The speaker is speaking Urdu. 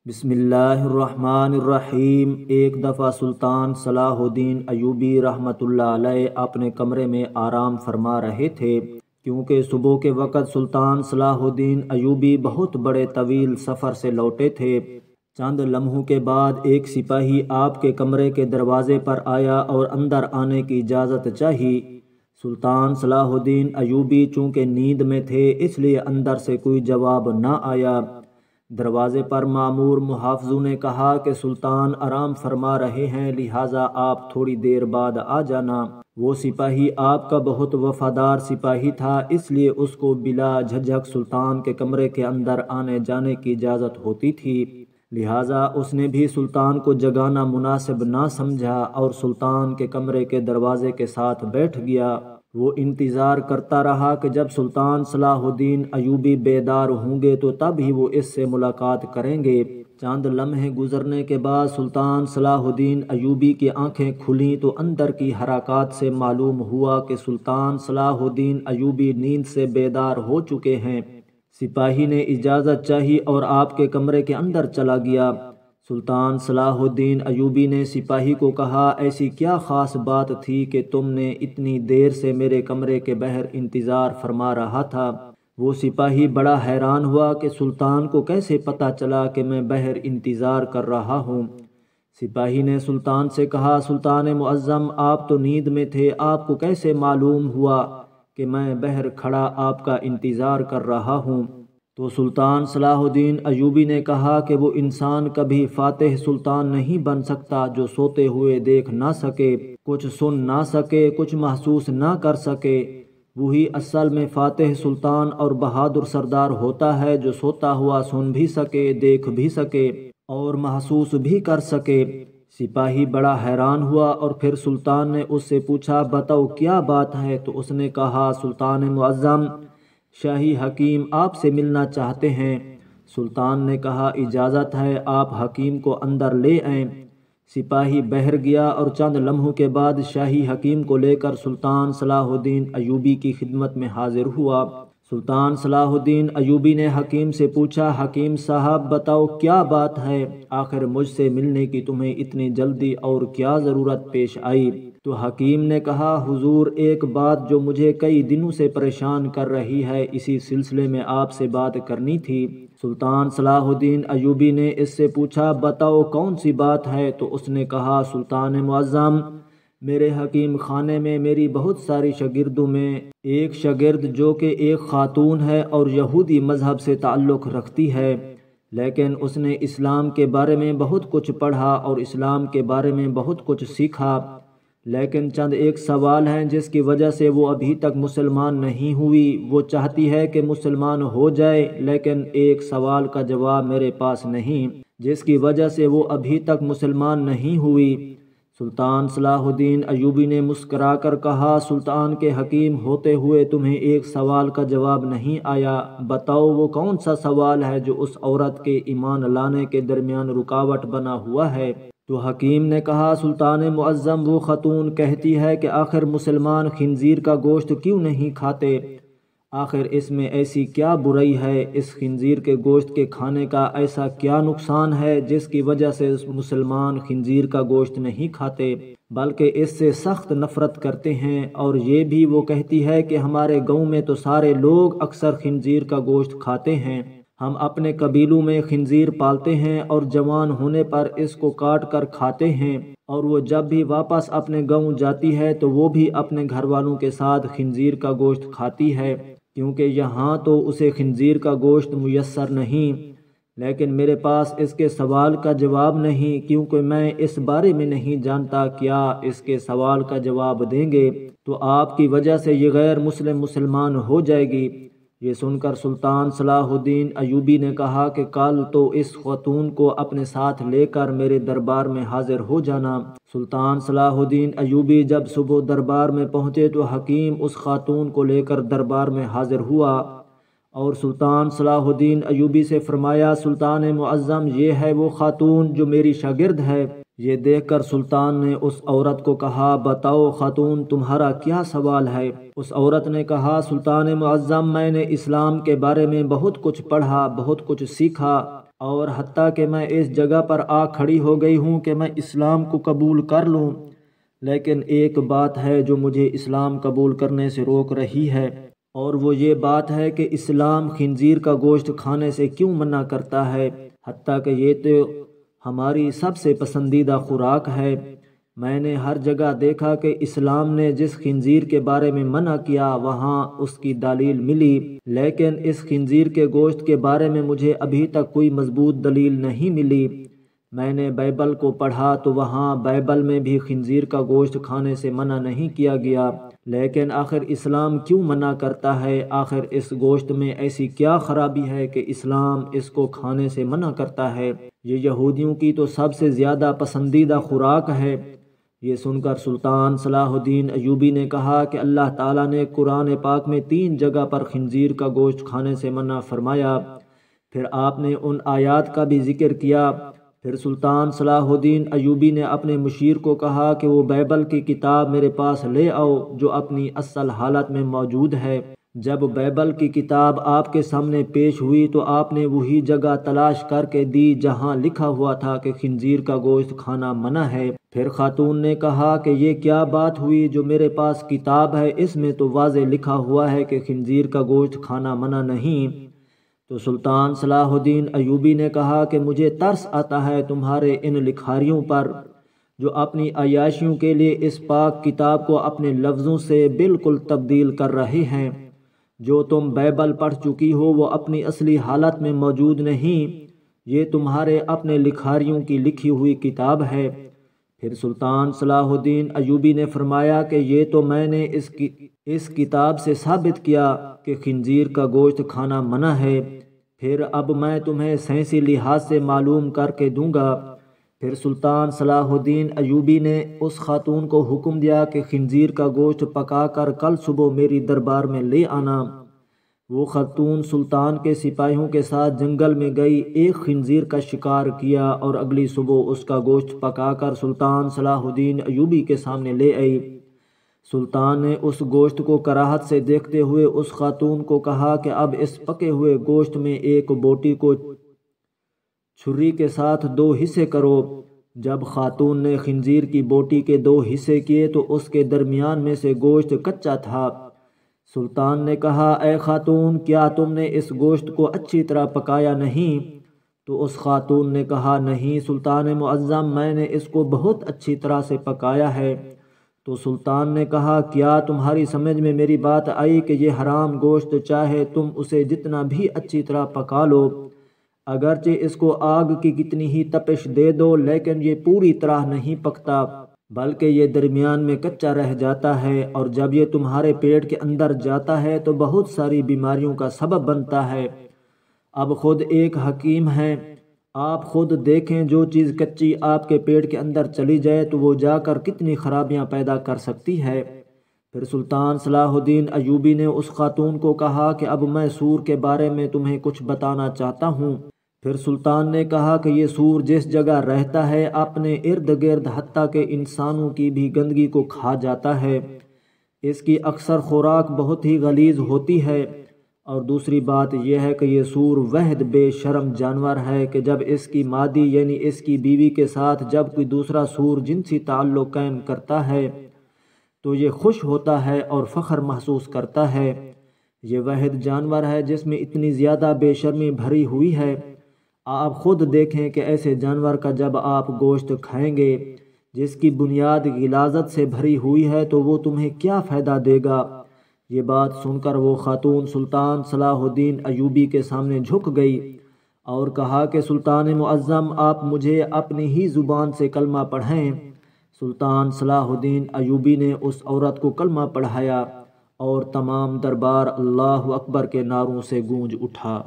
بسم اللہ الرحمن الرحیم۔ ایک دفعہ سلطان صلاح الدین ایوبی رحمۃ اللہ علیہ اپنے کمرے میں آرام فرما رہے تھے، کیونکہ صبح کے وقت سلطان صلاح الدین ایوبی بہت بڑے طویل سفر سے لوٹے تھے۔ چند لمحوں کے بعد ایک سپاہی آپ کے کمرے کے دروازے پر آیا اور اندر آنے کی اجازت چاہی۔ سلطان صلاح الدین ایوبی چونکہ نیند میں تھے، اس لیے اندر سے کوئی جواب نہ آیا۔ دروازے پر مامور محافظوں نے کہا کہ سلطان آرام فرما رہے ہیں، لہٰذا آپ تھوڑی دیر بعد آ جانا۔ وہ سپاہی آپ کا بہت وفادار سپاہی تھا، اس لیے اس کو بلا جھجھک سلطان کے کمرے کے اندر آنے جانے کی اجازت ہوتی تھی، لہٰذا اس نے بھی سلطان کو جگانا مناسب نہ سمجھا اور سلطان کے کمرے کے دروازے کے ساتھ بیٹھ گیا۔ وہ انتظار کرتا رہا کہ جب سلطان صلاح الدین ایوبی بیدار ہوں گے تو تب ہی وہ اس سے ملاقات کریں گے۔ چند لمحے گزرنے کے بعد سلطان صلاح الدین ایوبی کی آنکھیں کھلیں تو اندر کی حرکات سے معلوم ہوا کہ سلطان صلاح الدین ایوبی نیند سے بیدار ہو چکے ہیں۔ سپاہی نے اجازت چاہی اور آپ کے کمرے کے اندر چلا گیا۔ سلطان صلاح الدین ایوبی نے سپاہی کو کہا، ایسی کیا خاص بات تھی کہ تم نے اتنی دیر سے میرے کمرے کے باہر انتظار فرما رہا تھا؟ وہ سپاہی بڑا حیران ہوا کہ سلطان کو کیسے پتہ چلا کہ میں باہر انتظار کر رہا ہوں۔ سپاہی نے سلطان سے کہا، سلطان معظم، آپ تو نیند میں تھے، آپ کو کیسے معلوم ہوا کہ میں باہر کھڑا آپ کا انتظار کر رہا ہوں؟ تو سلطان صلاح الدین ایوبی نے کہا کہ وہ انسان کبھی فاتح سلطان نہیں بن سکتا جو سوتے ہوئے دیکھ نہ سکے، کچھ سن نہ سکے، کچھ محسوس نہ کر سکے۔ وہی اصل میں فاتح سلطان اور بہادر سردار ہوتا ہے جو سوتا ہوا سن بھی سکے، دیکھ بھی سکے اور محسوس بھی کر سکے۔ سپاہی بڑا حیران ہوا اور پھر سلطان نے اس سے پوچھا، بتاؤ کیا بات ہے؟ تو اس نے کہا، سلطان معظم، شاہی حکیم آپ سے ملنا چاہتے ہیں۔ سلطان نے کہا، اجازت ہے، آپ حکیم کو اندر لے آئیں۔ سپاہی باہر گیا اور چند لمحوں کے بعد شاہی حکیم کو لے کر سلطان صلاح الدین ایوبی کی خدمت میں حاضر ہوا۔ سلطان صلاح الدین ایوبی نے حکیم سے پوچھا، حکیم صاحب بتاؤ کیا بات ہے؟ آخر مجھ سے ملنے کی تمہیں اتنی جلدی اور کیا ضرورت پیش آئی؟ تو حکیم نے کہا، حضور، ایک بات جو مجھے کئی دنوں سے پریشان کر رہی ہے، اسی سلسلے میں آپ سے بات کرنی تھی۔ سلطان صلاح الدین ایوبی نے اس سے پوچھا، بتاؤ کون سی بات ہے؟ تو اس نے کہا، سلطان معظم، میرے حکیم خانے میں میری بہت ساری شاگردوں میں ایک شاگرد جو کہ ایک خاتون ہے اور یہودی مذہب سے تعلق رکھتی ہے، لیکن اس نے اسلام کے بارے میں بہت کچھ پڑھا اور اسلام کے بارے میں بہت کچھ سیکھا، لیکن چند ایک سوال ہیں جس کی وجہ سے وہ ابھی تک مسلمان نہیں ہوئی۔ وہ چاہتی ہے کہ مسلمان ہو جائے، لیکن ایک سوال کا جواب میرے پاس نہیں، جس کی وجہ سے وہ ابھی تک مسلمان نہیں ہوئی۔ سلطان صلاح الدین ایوبی نے مسکرا کر کہا، سلطان کے حکیم ہوتے ہوئے تمہیں ایک سوال کا جواب نہیں آیا؟ بتاؤ وہ کون سا سوال ہے جو اس عورت کے ایمان لانے کے درمیان رکاوٹ بنا ہوا ہے؟ تو حکیم نے کہا، سلطان معظم، وہ خاتون کہتی ہے کہ آخر مسلمان خنزیر کا گوشت کیوں نہیں کھاتے؟ آخر اس میں ایسی کیا برائی ہے؟ اس خنزیر کے گوشت کے کھانے کا ایسا کیا نقصان ہے جس کی وجہ سے مسلمان خنزیر کا گوشت نہیں کھاتے، بلکہ اس سے سخت نفرت کرتے ہیں؟ اور یہ بھی وہ کہتی ہے کہ ہمارے گاؤں میں تو سارے لوگ اکثر خنزیر کا گوشت کھاتے ہیں، ہم اپنے قبیلوں میں خنزیر پالتے ہیں اور جوان ہونے پر اس کو کاٹ کر کھاتے ہیں، اور وہ جب بھی واپس اپنے گاؤں جاتی ہے تو وہ بھی اپنے گھر والوں کے ساتھ خنزیر کا گوشت کھاتی ہے، کیونکہ یہاں تو اسے خنزیر کا گوشت میسر نہیں۔ لیکن میرے پاس اس کے سوال کا جواب نہیں، کیونکہ میں اس بارے میں نہیں جانتا کیا اس کے سوال کا جواب دیں گے تو آپ کی وجہ سے یہ غیر مسلم مسلمان ہو جائے گی۔ یہ سن کر سلطان صلاح الدین ایوبی نے کہا کہ کل تو اس خاتون کو اپنے ساتھ لے کر میرے دربار میں حاضر ہو جانا۔ سلطان صلاح الدین ایوبی جب صبح دربار میں پہنچے تو حکیم اس خاتون کو لے کر دربار میں حاضر ہوا اور سلطان صلاح الدین ایوبی سے فرمایا، سلطان معظم، یہ ہے وہ خاتون جو میری شاگرد ہے۔ یہ دیکھ کر سلطان نے اس عورت کو کہا، بتاؤ خاتون، تمہارا کیا سوال ہے؟ اس عورت نے کہا، سلطان معظم، میں نے اسلام کے بارے میں بہت کچھ پڑھا، بہت کچھ سیکھا، اور حتیٰ کہ میں اس جگہ پر آ کھڑی ہو گئی ہوں کہ میں اسلام کو قبول کر لوں، لیکن ایک بات ہے جو مجھے اسلام قبول کرنے سے روک رہی ہے، اور وہ یہ بات ہے کہ اسلام خنزیر کا گوشت کھانے سے کیوں منع کرتا ہے، حتیٰ کہ یہ تو ہماری سب سے پسندیدہ خوراک ہے۔ میں نے ہر جگہ دیکھا کہ اسلام نے جس خنزیر کے بارے میں منع کیا وہاں اس کی دلیل ملی، لیکن اس خنزیر کے گوشت کے بارے میں مجھے ابھی تک کوئی مضبوط دلیل نہیں ملی۔ میں نے بائبل کو پڑھا تو وہاں بائبل میں بھی خنزیر کا گوشت کھانے سے منع نہیں کیا گیا، لیکن آخر اسلام کیوں منع کرتا ہے؟ آخر اس گوشت میں ایسی کیا خرابی ہے کہ اسلام اس کو کھانے سے منع کرتا ہے؟ یہ یہودیوں کی تو سب سے زیادہ پسندیدہ خوراک ہے۔ یہ سن کر سلطان صلاح الدین ایوبی نے کہا کہ اللہ تعالیٰ نے قرآن پاک میں 3 جگہ پر خنزیر کا گوشت کھانے سے منع فرمایا، پھر آپ نے ان آیات کا بھی ذکر کیا۔ پھر سلطان صلاح الدین ایوبی نے اپنے مشیر کو کہا کہ وہ بائبل کی کتاب میرے پاس لے آؤ جو اپنی اصل حالت میں موجود ہے۔ جب بائبل کی کتاب آپ کے سامنے پیش ہوئی تو آپ نے وہی جگہ تلاش کر کے دی جہاں لکھا ہوا تھا کہ خنزیر کا گوشت کھانا منع ہے۔ پھر خاتون نے کہا کہ یہ کیا بات ہوئی، جو میرے پاس کتاب ہے اس میں تو واضح لکھا ہوا ہے کہ خنزیر کا گوشت کھانا منع نہیں۔ تو سلطان صلاح الدین ایوبی نے کہا کہ مجھے ترس آتا ہے تمہارے ان لکھاریوں پر جو اپنی عیاشیوں کے لیے اس پاک کتاب کو اپنے لفظوں سے بالکل تبدیل کر رہے ہیں۔ جو تم بائبل پڑھ چکی ہو وہ اپنی اصلی حالت میں موجود نہیں، یہ تمہارے اپنے لکھاریوں کی لکھی ہوئی کتاب ہے۔ پھر سلطان صلاح الدین ایوبی نے فرمایا کہ یہ تو میں نے اس کتاب سے ثابت کیا کہ خنزیر کا گوشت کھانا منع ہے، پھر اب میں تمہیں سائنسی لحاظ سے معلوم کر کے دوں گا۔ پھر سلطان صلاح الدین ایوبی نے اس خاتون کو حکم دیا کہ خنزیر کا گوشت پکا کر کل صبح میری دربار میں لے آنا۔ وہ خاتون سلطان کے سپاہیوں کے ساتھ جنگل میں گئی، ایک خنزیر کا شکار کیا اور اگلی صبح اس کا گوشت پکا کر سلطان صلاح الدین ایوبی کے سامنے لے آئی۔ سلطان نے اس گوشت کو کراہت سے دیکھتے ہوئے اس خاتون کو کہا کہ اب اس پکے ہوئے گوشت میں ایک بوٹی کو چھری کے ساتھ 2 حصے کرو۔ جب خاتون نے خنزیر کی بوٹی کے 2 حصے کیے تو اس کے درمیان میں سے گوشت کچا تھا۔ سلطان نے کہا اے خاتون، کیا تم نے اس گوشت کو اچھی طرح پکایا نہیں؟ تو اس خاتون نے کہا نہیں سلطان معظم، میں نے اس کو بہت اچھی طرح سے پکایا ہے۔ تو سلطان نے کہا کیا تمہاری سمجھ میں میری بات آئی کہ یہ حرام گوشت چاہے تم اسے جتنا بھی اچھی طرح پکا لو، اگرچہ اس کو آگ کی کتنی ہی تپش دے دو لیکن یہ پوری طرح نہیں پکتا بلکہ یہ درمیان میں کچا رہ جاتا ہے، اور جب یہ تمہارے پیٹ کے اندر جاتا ہے تو بہت ساری بیماریوں کا سبب بنتا ہے۔ اب خود ایک حکیم ہیں، آپ خود دیکھیں جو چیز کچی آپ کے پیٹ کے اندر چلی جائے تو وہ جا کر کتنی خرابیاں پیدا کر سکتی ہے۔ پھر سلطان صلاح الدین ایوبی نے اس خاتون کو کہا کہ اب میں سور کے بارے میں تمہیں کچھ بتانا چاہتا ہوں۔ پھر سلطان نے کہا کہ یہ سور جس جگہ رہتا ہے اپنے ارد گرد حتیٰ کہ انسانوں کی بھی گندگی کو کھا جاتا ہے، اس کی اکثر خوراک بہت ہی غلیظ ہوتی ہے، اور دوسری بات یہ ہے کہ یہ سور وحد بے شرم جانور ہے کہ جب اس کی مادی یعنی اس کی بیوی کے ساتھ جب کوئی دوسرا سور جنسی تعلق قائم کرتا ہے تو یہ خوش ہوتا ہے اور فخر محسوس کرتا ہے۔ یہ وحد جانور ہے جس میں اتنی زیادہ بے شرمی بھری ہوئی ہے۔ آپ خود دیکھیں کہ ایسے جانور کا جب آپ گوشت کھائیں گے جس کی بنیاد غلاظت سے بھری ہوئی ہے تو وہ تمہیں کیا فائدہ دے گا؟ یہ بات سن کر وہ خاتون سلطان صلاح الدین ایوبی کے سامنے جھک گئی اور کہا کہ سلطان معظم آپ مجھے اپنی ہی زبان سے کلمہ پڑھائیں۔ سلطان صلاح الدین ایوبی نے اس عورت کو کلمہ پڑھایا اور تمام دربار اللہ اکبر کے نعروں سے گونج اٹھا۔